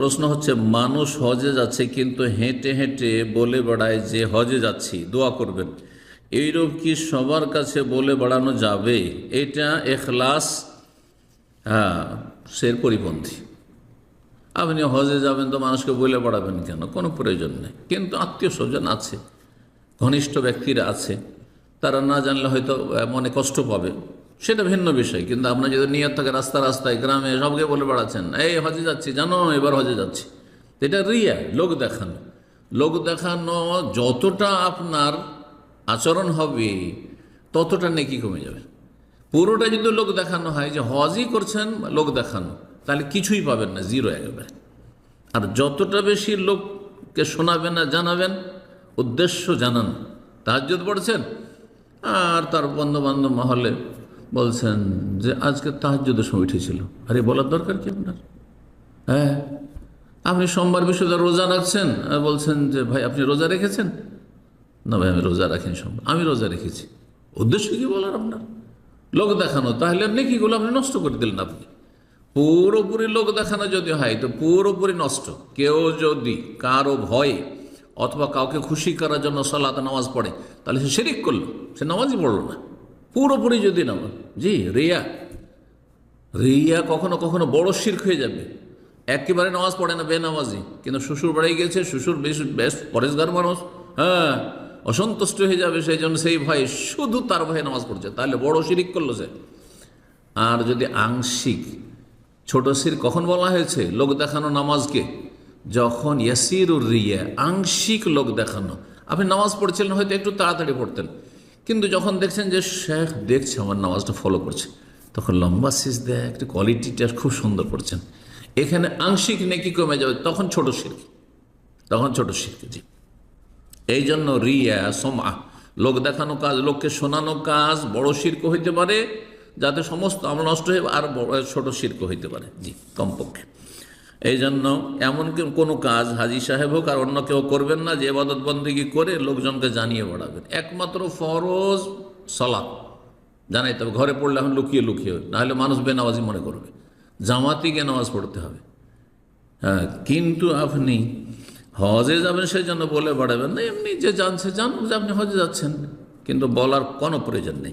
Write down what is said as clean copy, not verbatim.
প্রশ্ন হচ্ছে, মানুষ হজে যাচ্ছে কিন্তু হেঁটে হেঁটে বলে বেড়ায় যে হজে যাচ্ছি, দোয়া করবেন। এইরূপ কি সবার কাছে বলে বেড়ানো যাবে? এটা এখলাস সের পরিপন্থী। আপনি হজে যাবেন তো মানুষকে বলে বেড়াবেন কেন? কোনো প্রয়োজন নেই। কিন্তু আত্মীয় স্বজন আছে, ঘনিষ্ঠ ব্যক্তিরা আছে, তারা না জানলে হয়তো মনে কষ্ট পাবে, সেটা ভিন্ন বিষয়। কিন্তু আপনার যদি নিয়ত থাকে রাস্তায় গ্রামে সবকে বলে বেড়াচ্ছেন, এই হজে যাচ্ছি, জানো এবার হজে যাচ্ছি, এটা রিয়া, লোক দেখানো। লোক দেখানো যতটা আপনার আচরণ হবে ততটা নেকি কমে যাবে। পুরোটা যদি লোক দেখানো হয় যে হজই করছেন লোক দেখানো, তাহলে কিছুই পাবেন না, জিরো একেবারে। আর যতটা বেশি লোককে শোনাবেন না জানাবেন, উদ্দেশ্য জানান, তাহাজ্জুদ পড়ছেন আর তার বন্ধুবান্ধব মহলে বলছেন যে আজকে তাহাজ্জুদের সময় উঠেছিল, আরে বলার দরকার কি আপনার? হ্যাঁ, আপনি সোমবার বৃহস্পতিবার রোজা রাখছেন আর বলছেন যে ভাই আপনি রোজা রেখেছেন? না ভাই আমি রোজা রাখিনি সোমবার, আমি রোজা রেখেছি। উদ্দেশ্য কি বলার আপনার? লোক দেখানো। তাহলে নেকিগুলো আপনি নষ্ট করে দিলেন। আপনি পুরোপুরি লোক দেখানো যদি হয় তো পুরোপুরি নষ্ট। কেউ যদি কারো ভয়ে অথবা কাউকে খুশি করার জন্য সালাত নামাজ পড়ে, তাহলে সে শিরিক করলো, সে নামাজই পড়লো না। পুরোপুরি যদি নামাজ, জি রিয়া, রিয়া কখনো কখনো বড় শিরক হয়ে যাবে। একেবারে নামাজ পড়ে না, বেনামাজি, কিন্তু শ্বশুর বাড়ি গেছে, শ্বশুর বেশ পরেশগার মানুষ, হ্যাঁ, অসন্তুষ্ট হয়ে যাবে, সেই জন্য সেই ভয়ে, শুধু তার ভয়ে নামাজ পড়ছে, তাহলে বড় শিরিক করলো সে। আর যদি আংশিক, ছোট শির কখন বলা হয়েছে? লোক দেখানো নামাজকে, যখন ইয়াসিরুর রিয়া, আংশিক লোক দেখানো। আপনি নামাজ পড়ছিলেন, হয়তো একটু তাড়াতাড়ি পড়তেন, কিন্তু যখন দেখছেন যে শেখ দেখছে আমার নামাজটা ফলো করছে, তখন লম্বা সিজদা, একটু কোয়ালিটিটা খুব সুন্দর করছেন, এখানে আংশিক নেকি কমে যাবে, তখন ছোট শিরক, তখন ছোট শিরক। জি, এই জন্য রিয়া সমা, লোক দেখানো কাজ, লোককে শোনানো কাজ বড় শিরক হইতে পারে, যাতে সমস্ত আমল নষ্ট হয়ে, আর ছোট শিরক হইতে পারে। জি, কমপক্ষে। এই জন্য এমন কোনো কাজ হাজি সাহেব হোক আর অন্য কেউ করবেন না যে ইবাদত বন্দেগী করে লোকজনকে জানিয়ে বেড়াবেন। একমাত্র ফরজ সালাত জানাইতে হবে, ঘরে পড়লে এখন লুকিয়ে লুকিয়ে, নাহলে মানুষ বেনামাজি মনে করবে। জামাতে গিয়ে নামাজ পড়তে হবে। হ্যাঁ, কিন্তু আপনি হজে যাবেন সেই জন্য বলে বেড়াবেন না, এমনি যে জানছে জানুক যে আপনি হজে যাচ্ছেন, কিন্তু বলার কোনো প্রয়োজন নেই।